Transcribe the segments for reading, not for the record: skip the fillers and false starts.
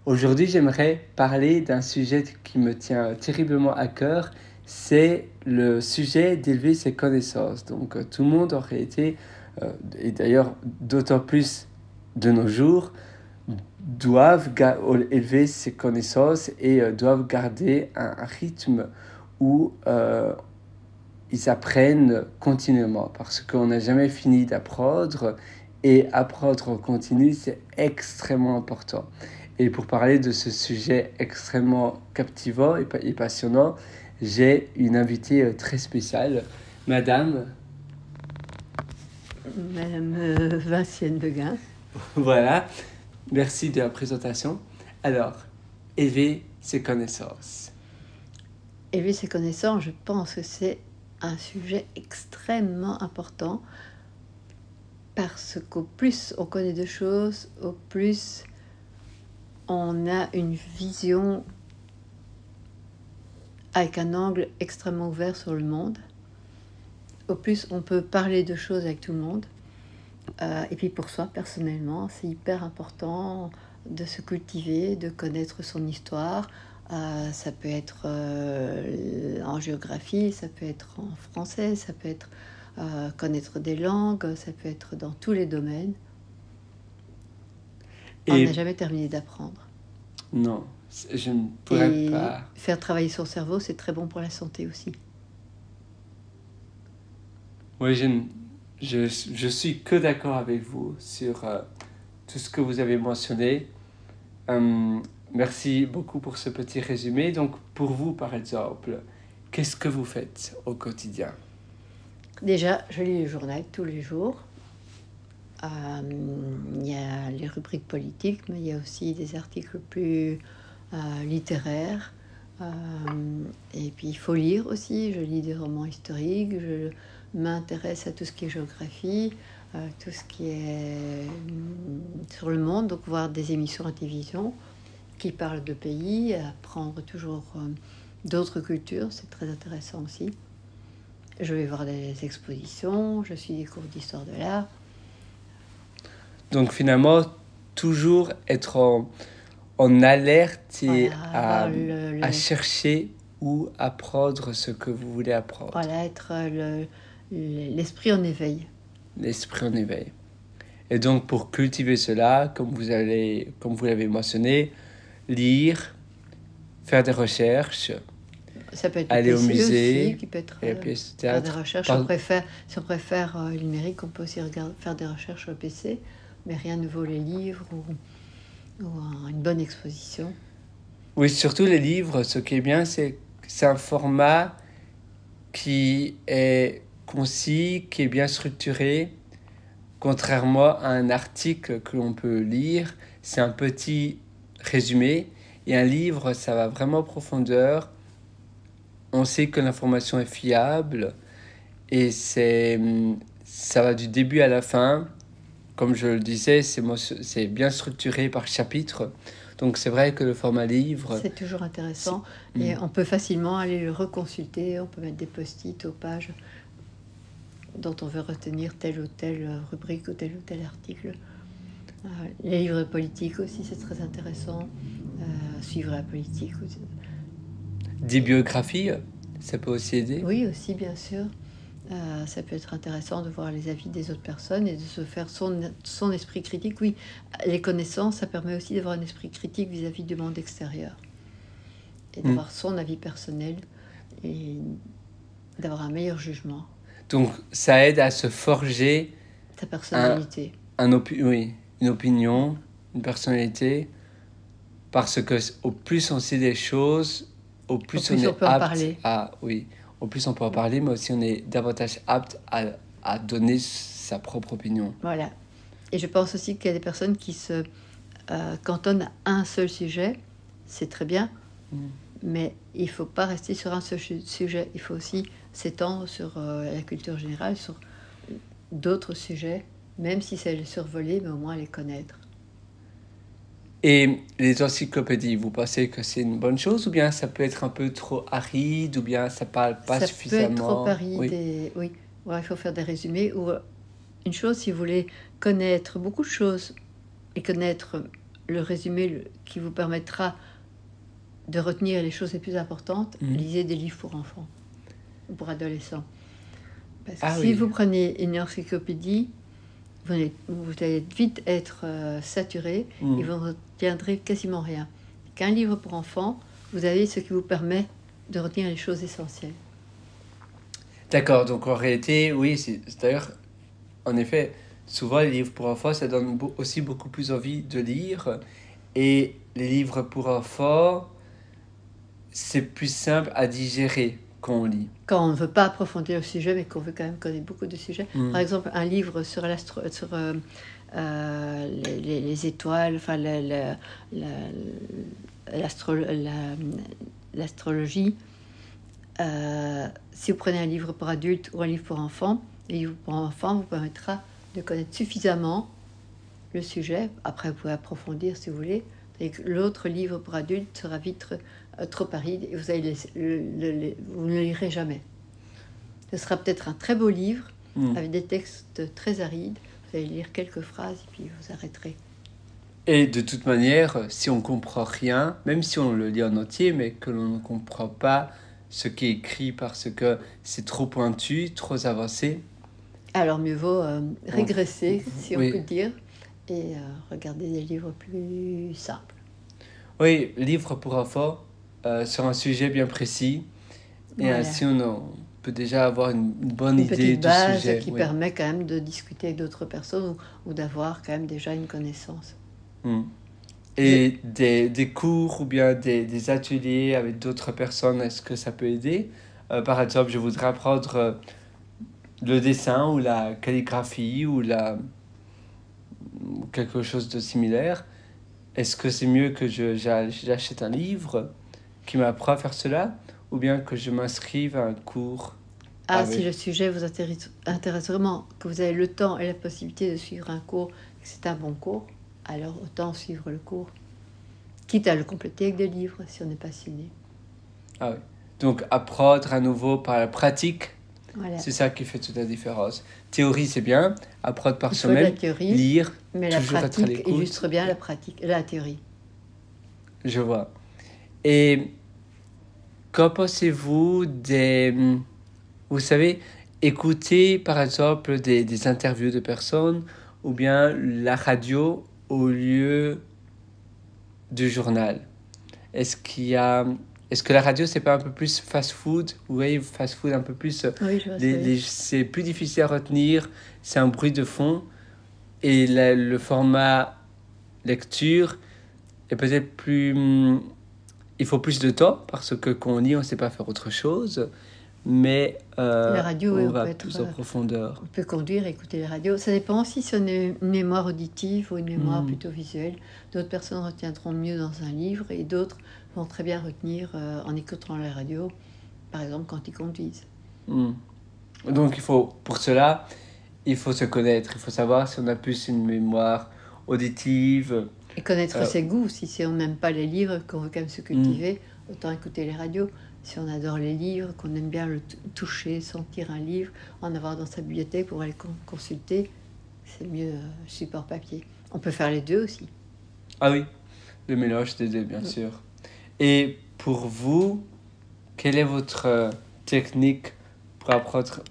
Aujourd'hui, j'aimerais parler d'un sujet qui me tient terriblement à cœur. C'est le sujet d'élever ses connaissances. Donc, tout le monde aurait été, et d'ailleurs d'autant plus de nos jours, doivent élever ses connaissances et doivent garder un rythme où ils apprennent continuellement parce qu'on n'a jamais fini d'apprendre et apprendre en continu, c'est extrêmement important. Et pour parler de ce sujet extrêmement captivant et passionnant, j'ai une invitée très spéciale, Madame. Madame Vincienne Beguin. Voilà, merci de la présentation. Alors, élever ses connaissances. Élever ses connaissances, je pense que c'est un sujet extrêmement important parce qu'au plus on connaît de choses, au plus on a une vision avec un angle extrêmement ouvert sur le monde. Au plus on peut parler de choses avec tout le monde. Et puis pour soi, personnellement, c'est hyper important de se cultiver, de connaître son histoire. Ça peut être en géographie, ça peut être en français, ça peut être connaître des langues, ça peut être dans tous les domaines. On n'a jamais terminé d'apprendre. Non, je ne pourrais pas. Faire travailler son cerveau, c'est très bon pour la santé aussi. Oui, je suis que d'accord avec vous sur tout ce que vous avez mentionné. Merci beaucoup pour ce petit résumé. Donc, pour vous, par exemple, qu'est-ce que vous faites au quotidien? Déjà, je lis le journal tous les jours. Il y a les rubriques politiques, mais il y a aussi des articles plus littéraires. Et puis, il faut lire aussi. Je lis des romans historiques. Je m'intéresse à tout ce qui est géographie, tout ce qui est sur le monde. Donc, voir des émissions à télévision qui parlent de pays, apprendre toujours d'autres cultures, c'est très intéressant aussi. Je vais voir des expositions, je suis des cours d'histoire de l'art. Donc finalement, toujours être en alerte et voilà, à chercher ou apprendre ce que vous voulez apprendre. Voilà, être l'esprit en éveil. L'esprit en éveil. Et donc pour cultiver cela, comme vous l'avez mentionné, lire, faire des recherches, ça peut être aller au musée, aussi, qui peut être faire des recherches. Si on préfère le numérique, on peut aussi faire des recherches sur le PC, mais rien ne vaut les livres ou une bonne exposition. Oui, surtout les livres, ce qui est bien, c'est un format qui est concis, qui est bien structuré, contrairement à un article que l'on peut lire. C'est un petit résumé, et un livre, ça va vraiment en profondeur. On sait que l'information est fiable, et ça va du début à la fin. Comme je le disais, c'est bien structuré par chapitre. Donc c'est vrai que le format livre... C'est toujours intéressant. Et on peut facilement aller le reconsulter. On peut mettre des post-it aux pages dont on veut retenir telle ou telle rubrique ou tel article. Les livres politiques aussi, c'est très intéressant. Suivre la politique. Des biographies, ça peut aussi aider. Oui, aussi, bien sûr. Ça peut être intéressant de voir les avis des autres personnes et de se faire son esprit critique. Oui, les connaissances, ça permet aussi d'avoir un esprit critique vis-à-vis du monde extérieur. Et d'avoir son avis personnel et d'avoir un meilleur jugement. Donc, ça aide à se forger... ta personnalité. Oui, une opinion, une personnalité. Parce que au plus on sait des choses, au plus on est apte en parler. Au plus on peut en parler, mais aussi on est davantage apte à donner sa propre opinion. Voilà. Et je pense aussi qu'il y a des personnes qui se cantonnent à un seul sujet. C'est très bien, mais il ne faut pas rester sur un seul sujet. Il faut aussi s'étendre sur la culture générale, sur d'autres sujets, même si c'est les survoler, mais au moins les connaître. Et les encyclopédies, vous pensez que c'est une bonne chose, ou bien ça peut être un peu trop aride, ou bien ça parle pas suffisamment? Ça peut être trop aride, oui. Ouais, il faut faire des résumés. Ou une chose, si vous voulez connaître beaucoup de choses et connaître le résumé qui vous permettra de retenir les choses les plus importantes, lisez des livres pour enfants ou pour adolescents. Parce que si vous prenez une encyclopédie, vous allez vite être saturé et vous ne retiendrez quasiment rien. Qu'un livre pour enfants, vous avez ce qui vous permet de retenir les choses essentielles. D'accord, donc en réalité, oui, d'ailleurs, en effet, souvent les livres pour enfants, ça donne aussi beaucoup plus envie de lire. Et les livres pour enfants, c'est plus simple à digérer quand on lit. Quand on ne veut pas approfondir le sujet, mais qu'on veut quand même connaître beaucoup de sujets. Par exemple, un livre sur les étoiles, enfin l'astrologie. Si vous prenez un livre pour adultes ou un livre pour enfants, le livre pour enfants vous permettra de connaître suffisamment le sujet. Après, vous pouvez approfondir si vous voulez. Et l'autre livre pour adultes sera vite trop aride et vous ne le lirez jamais. Ce sera peut-être un très beau livre avec des textes très arides. Vous allez lire quelques phrases et puis vous arrêterez. Et de toute manière, si on ne comprend rien, même si on le lit en entier, mais que l'on ne comprend pas ce qui est écrit parce que c'est trop pointu, trop avancé. Alors mieux vaut régresser, si on peut dire, et regarder des livres plus simples. Oui, livre pour enfants sur un sujet bien précis. Et ainsi, on peut déjà avoir une bonne idée du base sujet. Qui permet quand même de discuter avec d'autres personnes ou d'avoir quand même déjà une connaissance. Et des cours ou bien des ateliers avec d'autres personnes, est-ce que ça peut aider? Par exemple, je voudrais apprendre le dessin ou la calligraphie ou quelque chose de similaire. Est-ce que c'est mieux que j'achète un livre qui m'apprend à faire cela ou bien que je m'inscrive à un cours? Si le sujet vous intéresse vraiment, que vous avez le temps et la possibilité de suivre un cours, que c'est un bon cours, alors autant suivre le cours. Quitte à le compléter avec des livres si on est passionné. Ah oui. Donc apprendre à nouveau par la pratique, c'est ça qui fait toute la différence. Théorie, c'est bien, apprendre par soi-même, la théorie, lire, mais toujours la pratique être à l'écoute. illustre bien la théorie. Je vois. Et qu'en pensez-vous vous savez, écouter par exemple des interviews de personnes ou bien la radio au lieu du journal? Est-ce que la radio, c'est pas un peu plus fast-food? Oui, fast-food un peu plus... c'est plus difficile à retenir, c'est un bruit de fond. Et le format lecture est peut-être plus... il faut plus de temps, parce que quand on lit, on ne sait pas faire autre chose. Mais la radio, on va plus en profondeur. On peut conduire et écouter la radio. Ça dépend aussi si on a une mémoire auditive ou une mémoire plutôt visuelle. D'autres personnes retiendront mieux dans un livre et d'autres vont très bien retenir en écoutant la radio, par exemple quand ils conduisent. Donc pour cela, il faut se connaître. Il faut savoir si on a plus une mémoire auditive. Et connaître ses goûts. Si on n'aime pas les livres, qu'on veut quand même se cultiver, autant écouter les radios. Si on adore les livres, qu'on aime bien le toucher, sentir un livre, en avoir dans sa bibliothèque pour aller consulter, c'est mieux support papier. On peut faire les deux aussi. Ah oui, le mélange des deux, bien sûr. Et pour vous, quelle est votre technique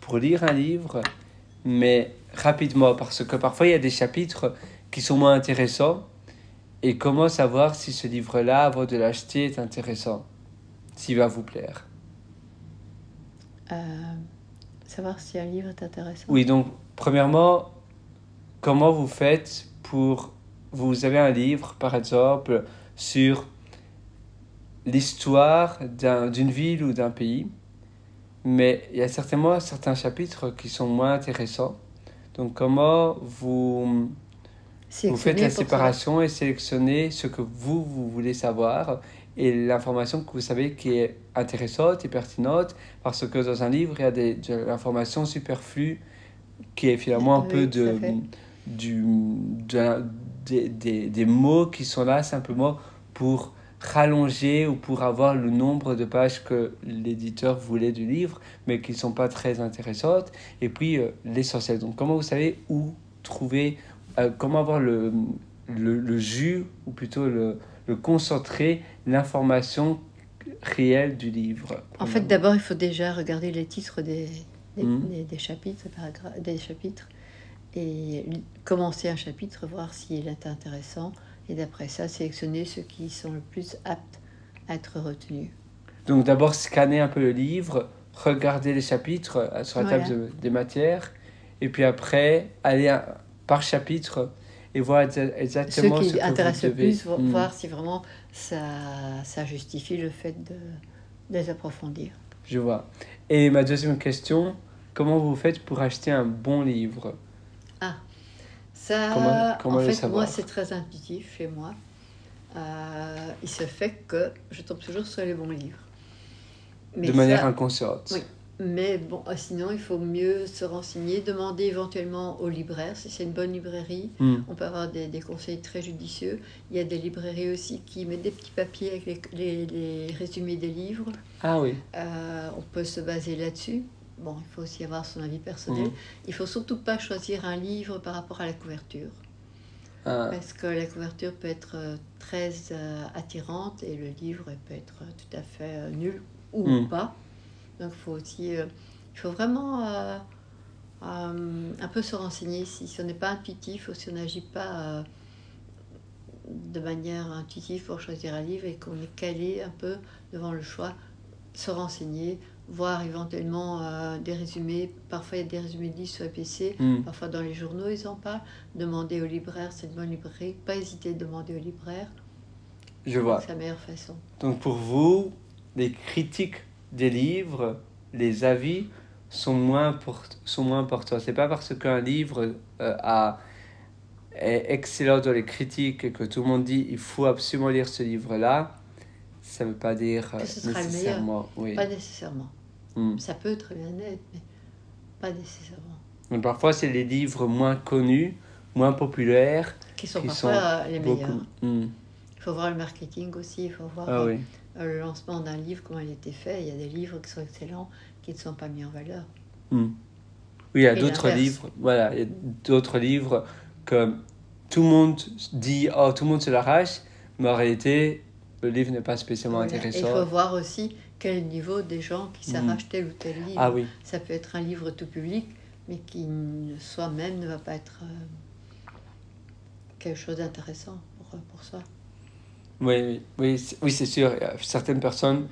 pour lire un livre, mais rapidement? Parce que parfois, il y a des chapitres qui sont moins intéressants. Et comment savoir si ce livre-là, avant de l'acheter, est intéressant? S'il va vous plaire. Savoir si un livre est intéressant. Oui, donc, premièrement, comment vous faites pour... Vous avez un livre, par exemple, sur l'histoire d'une ville ou d'un pays, mais il y a certainement certains chapitres qui sont moins intéressants. Donc, comment vous faites la séparation et sélectionnez ce que vous voulez savoir et l'information que vous savez qui est intéressante et pertinente, parce que dans un livre, il y a de l'information superflue qui est finalement un peu des mots qui sont là simplement pour rallonger ou pour avoir le nombre de pages que l'éditeur voulait du livre, mais qui ne sont pas très intéressantes. Et puis, l'essentiel. Donc, comment vous savez où trouver, comment avoir le jus, ou plutôt le concentré, l'information réelle du livre. En fait, d'abord, il faut déjà regarder les titres des chapitres, des chapitres, et commencer un chapitre, voir s'il est intéressant, et d'après ça, sélectionner ceux qui sont le plus aptes à être retenus. Donc d'abord scanner un peu le livre, regarder les chapitres sur la table des matières, et puis après aller par chapitre et voir exactement ceux qui ce que intéressent vous le devez... plus, voir si vraiment ça justifie le fait de les approfondir. Je vois. Et ma deuxième question, comment vous faites pour acheter un bon livre? Ah, ça, comment en le fait, savoir? moi, c'est très intuitif chez moi. Il se fait que je tombe toujours sur les bons livres. Mais de manière inconsciente. Oui, mais bon, sinon, il faut mieux se renseigner, demander éventuellement aux libraires, si c'est une bonne librairie. On peut avoir des conseils très judicieux. Il y a des librairies aussi qui mettent des petits papiers avec les résumés des livres. Ah oui. On peut se baser là-dessus. Bon, il faut aussi avoir son avis personnel. Il faut surtout pas choisir un livre par rapport à la couverture. Parce que la couverture peut être très attirante et le livre peut être tout à fait nul ou pas. Donc il faut vraiment un peu se renseigner. Si on n'est pas intuitif ou si on n'agit pas de manière intuitive pour choisir un livre et qu'on est calé un peu devant le choix, se renseigner, voir éventuellement des résumés. Parfois, il y a des résumés de livres sur PC, parfois dans les journaux, ils en parlent. Demander au libraire, c'est une bonne librairie. Pas hésiter de demander au libraire. Je vois. C'est la meilleure façon. Donc pour vous, les critiques des livres, les avis sont moins importants. C'est pas parce qu'un livre est excellent dans les critiques et que tout le monde dit il faut absolument lire ce livre-là, ça ne veut pas dire que ce sera nécessairement. Le meilleur. Oui. Pas nécessairement. Ça peut très bien être, mais pas nécessairement. Mais parfois, c'est les livres moins connus, moins populaires, qui sont parfois les meilleurs. Il faut voir le marketing aussi, il faut voir le lancement d'un livre, comment il a été fait. Il y a des livres qui sont excellents, qui ne sont pas mis en valeur. Oui, il y a d'autres livres. Voilà, il y a d'autres livres que tout le monde dit, oh, tout le monde se l'arrache, mais en réalité, le livre n'est pas spécialement intéressant. Et il faut voir aussi quel niveau des gens qui s'arrachent tel ou tel livre. Ah oui. Ça peut être un livre tout public, mais qui soi-même ne va pas être quelque chose d'intéressant pour soi. Oui, c'est sûr. Certaines personnes,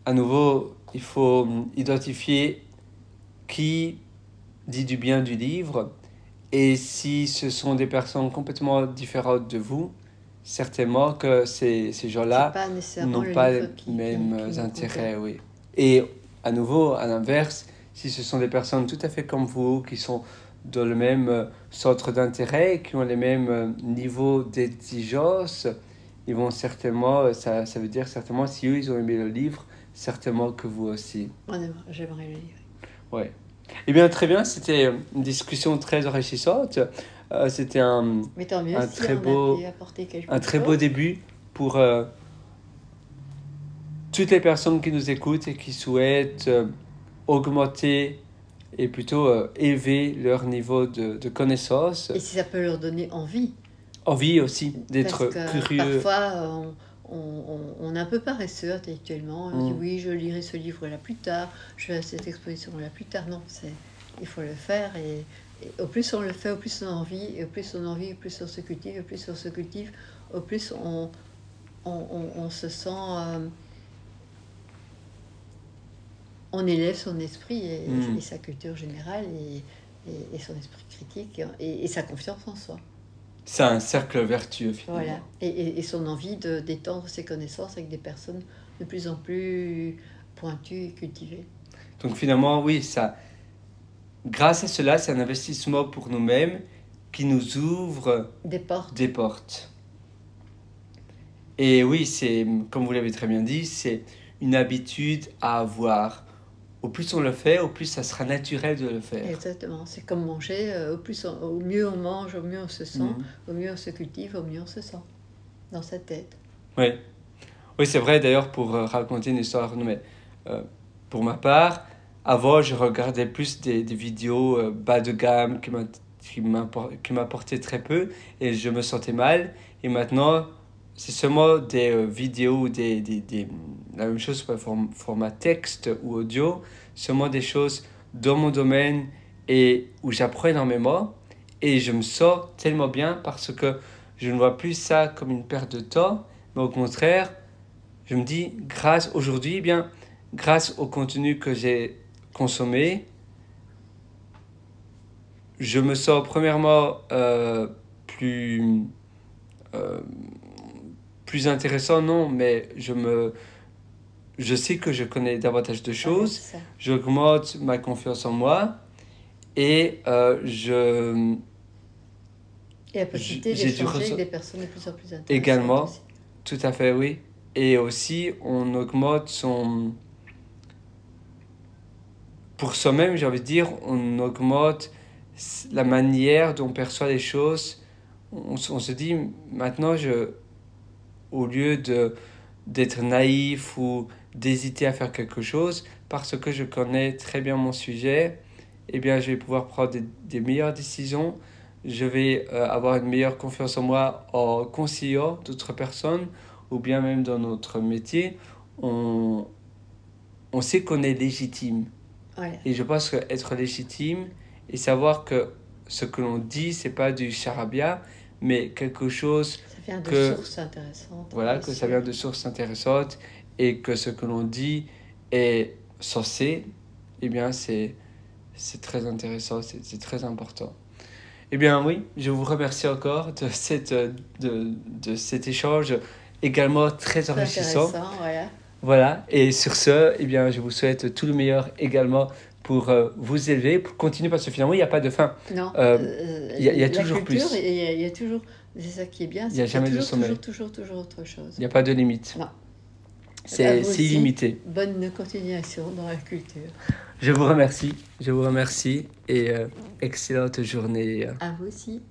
à nouveau, il faut identifier qui dit du bien du livre. Et si ce sont des personnes complètement différentes de vous, certainement que ces gens-là n'ont pas les mêmes intérêts. Oui. Et à nouveau, à l'inverse, si ce sont des personnes tout à fait comme vous, qui sont dans le même centre d'intérêt, qui ont les mêmes niveaux d'exigence, ils vont certainement, ça veut dire certainement, si eux, ils ont aimé le livre, certainement que vous aussi. J'aimerais le lire. Ouais. Eh bien, très bien, c'était une discussion très enrichissante. C'était un très beau début pour toutes les personnes qui nous écoutent et qui souhaitent augmenter et plutôt élever leur niveau de connaissance. Et si ça peut leur donner envie. Envie aussi d'être curieux. Parfois, on est un peu paresseux intellectuellement. On dit oui, je lirai ce livre-là plus tard, je ferai cette exposition-là plus tard. Non, il faut le faire. Et au plus on le fait, au plus on a envie. Et au plus on a envie, au plus on se cultive. Et au plus on se cultive, au plus on se sent... on élève son esprit et sa culture générale et son esprit critique et sa confiance en soi. C'est un cercle vertueux, finalement. Voilà, et son envie d'étendre ses connaissances avec des personnes de plus en plus pointues et cultivées. Donc finalement, oui, grâce à cela, c'est un investissement pour nous-mêmes qui nous ouvre des portes. Et oui, comme vous l'avez très bien dit, c'est une habitude à avoir. Au plus on le fait, au plus ça sera naturel de le faire. Exactement, c'est comme manger, au mieux on mange, au mieux on se sent, au mieux on se cultive, au mieux on se sent, dans sa tête. Oui, c'est vrai d'ailleurs, pour raconter une histoire, mais pour ma part, avant je regardais plus des vidéos bas de gamme qui qui m'apportait très peu et je me sentais mal. Et maintenant, c'est seulement des vidéos ou la même chose pour format texte ou audio, seulement des choses dans mon domaine et où j'apprends énormément et je me sors tellement bien parce que je ne vois plus ça comme une perte de temps, mais au contraire, je me dis, aujourd'hui, eh bien, grâce au contenu que j'ai consommé, je me sens premièrement euh, plus intéressant, non, mais je sais que je connais davantage de Voilà, choses, c'est ça. j'augmente ma confiance en moi et Et la possibilité j'ai dû d'échanger avec des personnes de plus en plus intéressantes également, aussi. tout à fait, oui. Et aussi, on augmente pour soi-même, j'ai envie de dire, on augmente la manière dont on perçoit les choses. On se dit, maintenant, au lieu d'être naïf ou d'hésiter à faire quelque chose, parce que je connais très bien mon sujet, eh bien, je vais pouvoir prendre des meilleures décisions. Je vais avoir une meilleure confiance en moi en conseillant d'autres personnes ou bien même dans notre métier. On, on sait qu'on est légitime. Voilà. Et je pense qu'être légitime et savoir que ce que l'on dit, c'est pas du charabia, mais quelque chose Ça vient de que, sources intéressantes, voilà, bien que ça sûr. vient de sources intéressantes et que ce que l'on dit est censé, eh bien, c'est très intéressant, c'est très important. Eh bien, oui, je vous remercie encore de cet échange également très Très enrichissant. intéressant, voilà. Voilà, et sur ce, eh bien, je vous souhaite tout le meilleur également pour vous élever, pour continuer, parce que finalement, il n'y a pas de fin. Non, Euh, il y a la toujours culture, plus. il y a toujours, c'est ça qui est bien, Il n'y a c'est qu'il y a jamais de toujours, sommet. toujours autre chose. Il n'y a pas de limite. Non. À vous C'est aussi, illimité. bonne continuation dans la culture. Je vous remercie et excellente journée. À vous aussi.